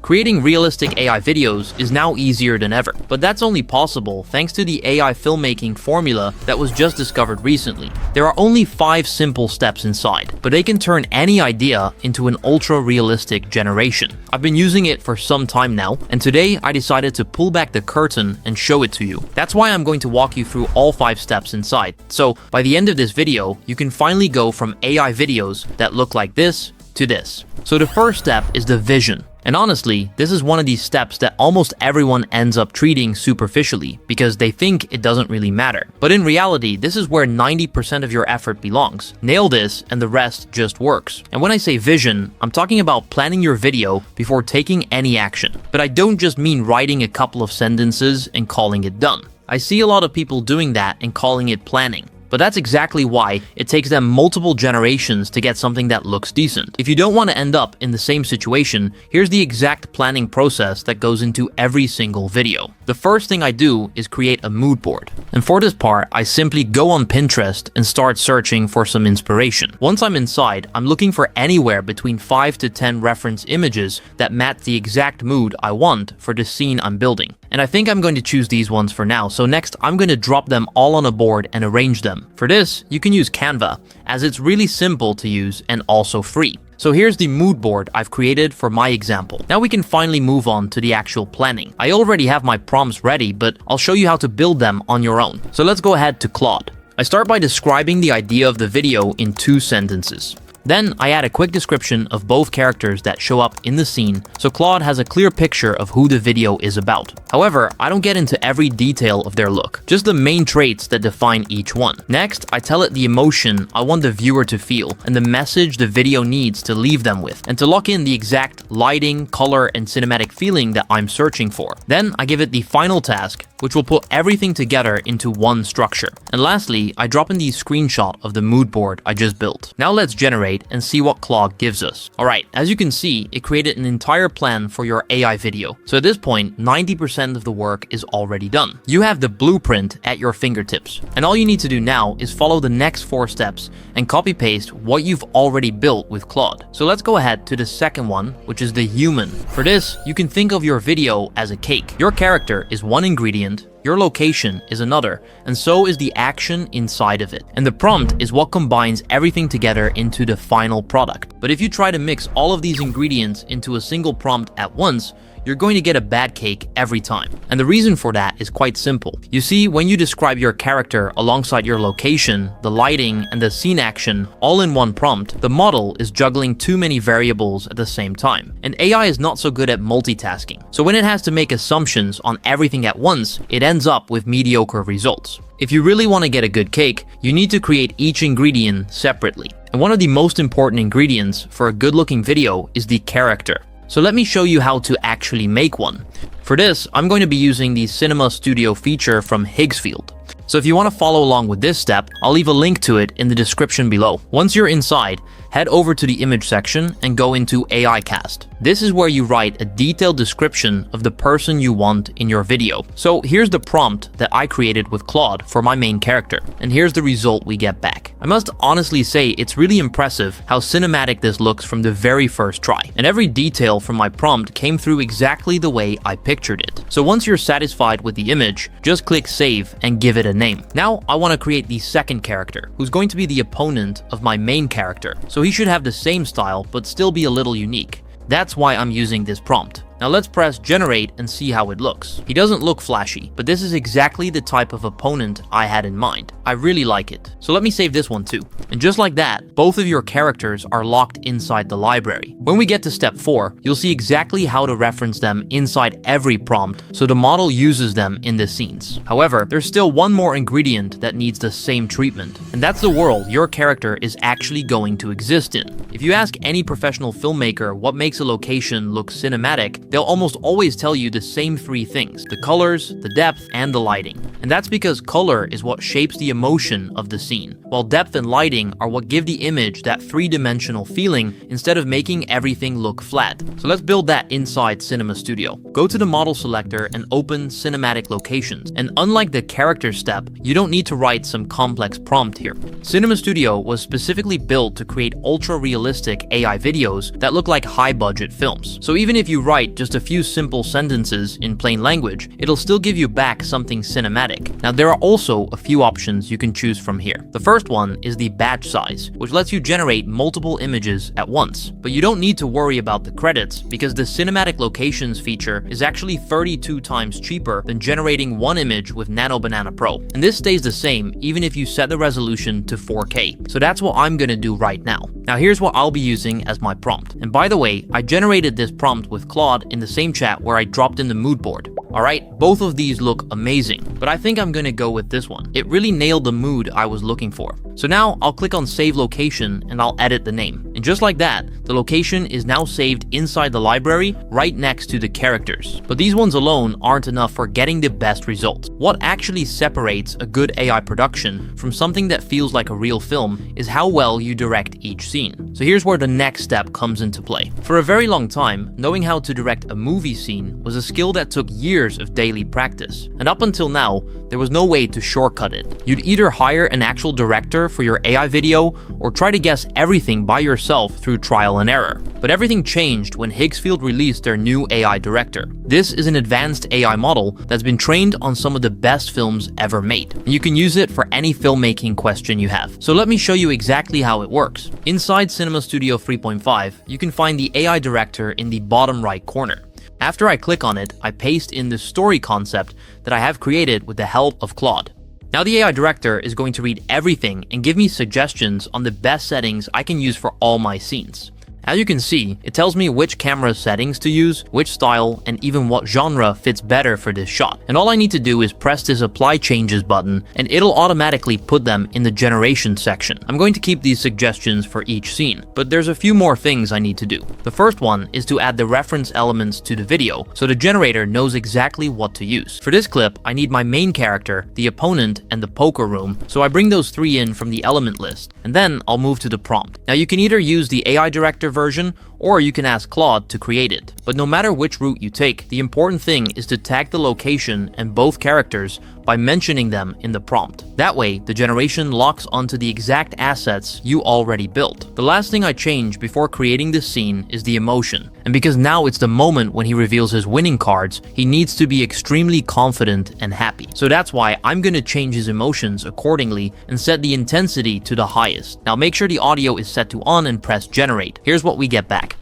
Creating realistic AI videos is now easier than ever, but that's only possible thanks to the AI filmmaking formula that was just discovered recently. There are only 5 simple steps inside, but they can turn any idea into an ultra-realistic generation. I've been using it for some time now, and today I decided to pull back the curtain and show it to you. That's why I'm going to walk you through all 5 steps inside. So by the end of this video, you can finally go from AI videos that look like this to this. So the first step is the vision. And honestly, this is one of these steps that almost everyone ends up treating superficially because they think it doesn't really matter. But in reality, this is where 90% of your effort belongs. Nail this and the rest just works. And when I say vision, I'm talking about planning your video before taking any action. But I don't just mean writing a couple of sentences and calling it done. I see a lot of people doing that and calling it planning. But that's exactly why it takes them multiple generations to get something that looks decent. If you don't want to end up in the same situation, here's the exact planning process that goes into every single video. The first thing I do is create a mood board. And for this part, I simply go on Pinterest and start searching for some inspiration. Once I'm inside, I'm looking for anywhere between 5 to 10 reference images that match the exact mood I want for the scene I'm building. And I think I'm going to choose these ones for now, so next I'm going to drop them all on a board and arrange them. For this, you can use Canva, as it's really simple to use and also free. So here's the mood board I've created for my example. Now we can finally move on to the actual planning. I already have my prompts ready, but I'll show you how to build them on your own. So let's go ahead to Claude. I start by describing the idea of the video in 2 sentences. Then I add a quick description of both characters that show up in the scene, so Claude has a clear picture of who the video is about. However, I don't get into every detail of their look, just the main traits that define each one. Next, I tell it the emotion I want the viewer to feel and the message the video needs to leave them with, and to lock in the exact lighting, color, and cinematic feeling that I'm searching for. Then I give it the final task, which will put everything together into one structure. And lastly, I drop in the screenshot of the mood board I just built. Now let's generate and see what Claude gives us. Alright, as you can see, it created an entire plan for your AI video. So at this point, 90% of the work is already done. You have the blueprint at your fingertips. And all you need to do now is follow the next 4 steps and copy paste what you've already built with Claude. So let's go ahead to the second one, which is the human. For this, you can think of your video as a cake. Your character is one ingredient, your location is another, and so is the action inside of it. And the prompt is what combines everything together into the final product. But if you try to mix all of these ingredients into a single prompt at once, you're going to get a bad cake every time. And the reason for that is quite simple. You see, when you describe your character alongside your location, the lighting, and the scene action all in one prompt, the model is juggling too many variables at the same time. And AI is not so good at multitasking. So when it has to make assumptions on everything at once, it ends up with mediocre results. If you really want to get a good cake, you need to create each ingredient separately. And one of the most important ingredients for a good-looking video is the character. So let me show you how to actually make one. For this, I'm going to be using the Cinema Studio feature from Higgsfield. So if you want to follow along with this step, I'll leave a link to it in the description below. Once you're inside, head over to the image section and go into AI Cast. This is where you write a detailed description of the person you want in your video. So here's the prompt that I created with Claude for my main character, and here's the result we get back. I must honestly say it's really impressive how cinematic this looks from the very first try, and every detail from my prompt came through exactly the way I pictured it. So once you're satisfied with the image, just click save and give it a name. Now I want to create the second character, who's going to be the opponent of my main character. So he should have the same style, but still be a little unique. That's why I'm using this prompt. Now let's press generate and see how it looks. He doesn't look flashy, but this is exactly the type of opponent I had in mind. I really like it. So let me save this one too. And just like that, both of your characters are locked inside the library. When we get to step 4, you'll see exactly how to reference them inside every prompt, so the model uses them in the scenes. However, there's still one more ingredient that needs the same treatment, and that's the world your character is actually going to exist in. If you ask any professional filmmaker what makes a location look cinematic, they'll almost always tell you the same 3 things: the colors, the depth, and the lighting. And that's because color is what shapes the emotion of the scene, while depth and lighting are what give the image that three-dimensional feeling instead of making everything look flat. So let's build that inside Cinema Studio. Go to the model selector and open Cinematic Locations. And unlike the character step, you don't need to write some complex prompt here. Cinema Studio was specifically built to create ultra-realistic AI videos that look like high-budget films. So even if you write just a few simple sentences in plain language, it'll still give you back something cinematic. Now there are also a few options you can choose from here. The first one is the batch size, which lets you generate multiple images at once. But you don't need to worry about the credits because the Cinematic Locations feature is actually 32 times cheaper than generating one image with Nano Banana Pro. And this stays the same even if you set the resolution to 4K. So that's what I'm gonna do right now. Now here's what I'll be using as my prompt. And by the way, I generated this prompt with Claude in the same chat where I dropped in the mood board. Alright, both of these look amazing, but I think I'm gonna go with this one. It really nailed the mood I was looking for. So now I'll click on Save Location and I'll edit the name. And just like that, the location is now saved inside the library right next to the characters. But these ones alone aren't enough for getting the best results. What actually separates a good AI production from something that feels like a real film is how well you direct each scene. So here's where the next step comes into play. For a very long time, knowing how to direct a movie scene was a skill that took years of daily practice. And up until now, there was no way to shortcut it. You'd either hire an actual director for your AI video or try to guess everything by yourself through trial and error. But everything changed when Higgsfield released their new AI director. This is an advanced AI model that's been trained on some of the best films ever made. And you can use it for any filmmaking question you have. So let me show you exactly how it works. Inside Cinema Studio 3.5, you can find the AI director in the bottom right corner. After I click on it, I paste in the story concept that I have created with the help of Claude. Now the AI director is going to read everything and give me suggestions on the best settings I can use for all my scenes. As you can see, it tells me which camera settings to use, which style, and even what genre fits better for this shot. And all I need to do is press this Apply Changes button, and it'll automatically put them in the generation section. I'm going to keep these suggestions for each scene, but there's a few more things I need to do. The first one is to add the reference elements to the video, so the generator knows exactly what to use. For this clip, I need my main character, the opponent, and the poker room, so I bring those three in from the element list, and then I'll move to the prompt. Now you can either use the AI director version, or you can ask Claude to create it. But no matter which route you take, the important thing is to tag the location and both characters by mentioning them in the prompt. That way, the generation locks onto the exact assets you already built. The last thing I change before creating this scene is the emotion. And because now it's the moment when he reveals his winning cards, he needs to be extremely confident and happy. So that's why I'm gonna change his emotions accordingly and set the intensity to the highest. Now make sure the audio is set to on and press generate. Here's what we get back.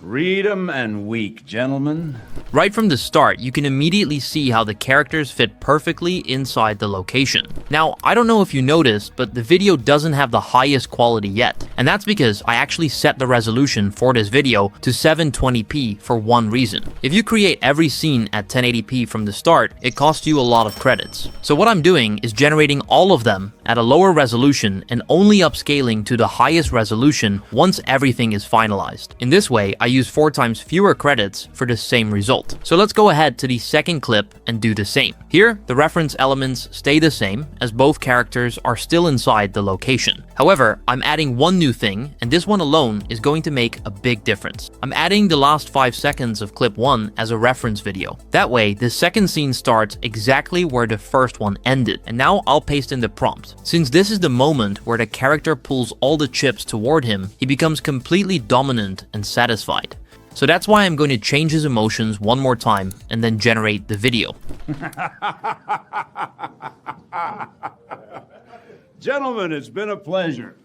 Read 'em and weak, gentlemen. Right from the start, you can immediately see how the characters fit perfectly inside the location. Now, I don't know if you noticed, but the video doesn't have the highest quality yet. And that's because I actually set the resolution for this video to 720p for one reason. If you create every scene at 1080p from the start, it costs you a lot of credits. So what I'm doing is generating all of them at a lower resolution and only upscaling to the highest resolution once everything is finalized. In this way, I use 4 times fewer credits for the same result. So let's go ahead to the second clip and do the same. Here, the reference elements stay the same as both characters are still inside the location. However, I'm adding one new thing, and this one alone is going to make a big difference. I'm adding the last 5 seconds of clip 1 as a reference video. That way, the second scene starts exactly where the first one ended. And now I'll paste in the prompt. Since this is the moment where the character pulls all the chips toward him, he becomes completely dominant and satisfied. So that's why I'm going to change his emotions one more time and then generate the video. Gentlemen, it's been a pleasure.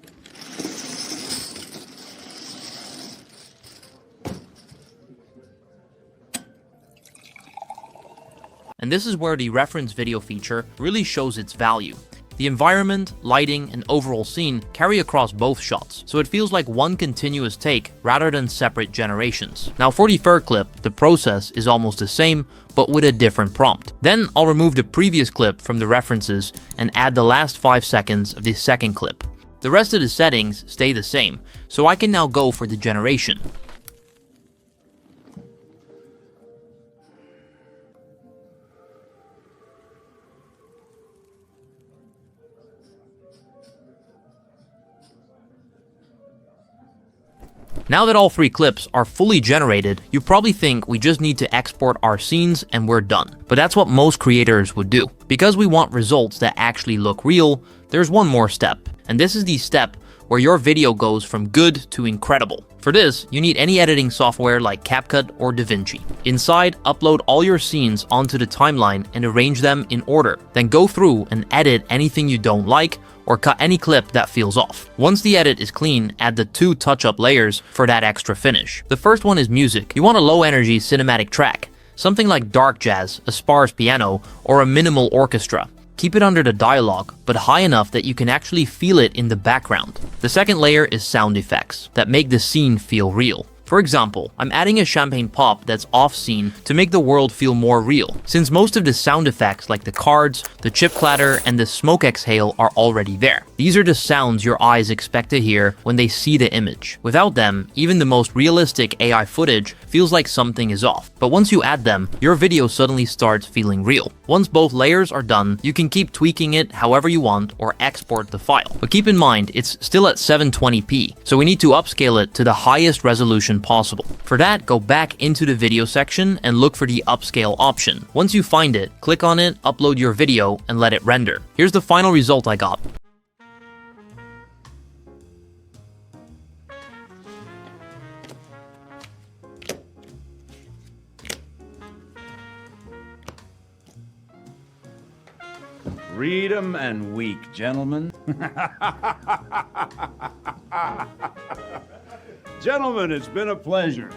And this is where the reference video feature really shows its value. The environment, lighting, and overall scene carry across both shots, so it feels like one continuous take rather than separate generations. Now for the third clip, the process is almost the same, but with a different prompt. Then I'll remove the previous clip from the references and add the last 5 seconds of the second clip. The rest of the settings stay the same, so I can now go for the generation. Now that all 3 clips are fully generated, you probably think we just need to export our scenes and we're done. But that's what most creators would do. Because we want results that actually look real, there's one more step. And this is the step where your video goes from good to incredible. For this, you need any editing software like CapCut or DaVinci. Inside, upload all your scenes onto the timeline and arrange them in order. Then go through and edit anything you don't like or cut any clip that feels off. Once the edit is clean, add the 2 touch-up layers for that extra finish. The first one is music. You want a low-energy cinematic track, something like dark jazz, a sparse piano, or a minimal orchestra. Keep it under the dialogue, but high enough that you can actually feel it in the background. The second layer is sound effects that make the scene feel real. For example, I'm adding a champagne pop that's off-scene to make the world feel more real, since most of the sound effects like the cards, the chip clatter, and the smoke exhale are already there. These are the sounds your eyes expect to hear when they see the image. Without them, even the most realistic AI footage feels like something is off. But once you add them, your video suddenly starts feeling real. Once both layers are done, you can keep tweaking it however you want or export the file. But keep in mind, it's still at 720p, so we need to upscale it to the highest resolution possible. For that, go back into the video section and look for the upscale option. Once you find it, click on it, upload your video, and let it render. Here's the final result I got. Read 'em and weak, gentlemen. Gentlemen, it's been a pleasure.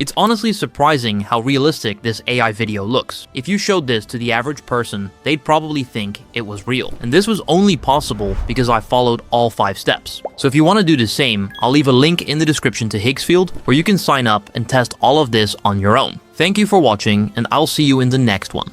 It's honestly surprising how realistic this AI video looks. If you showed this to the average person, they'd probably think it was real. And this was only possible because I followed all 5 steps. So if you want to do the same, I'll leave a link in the description to Higgsfield where you can sign up and test all of this on your own. Thank you for watching, and I'll see you in the next one.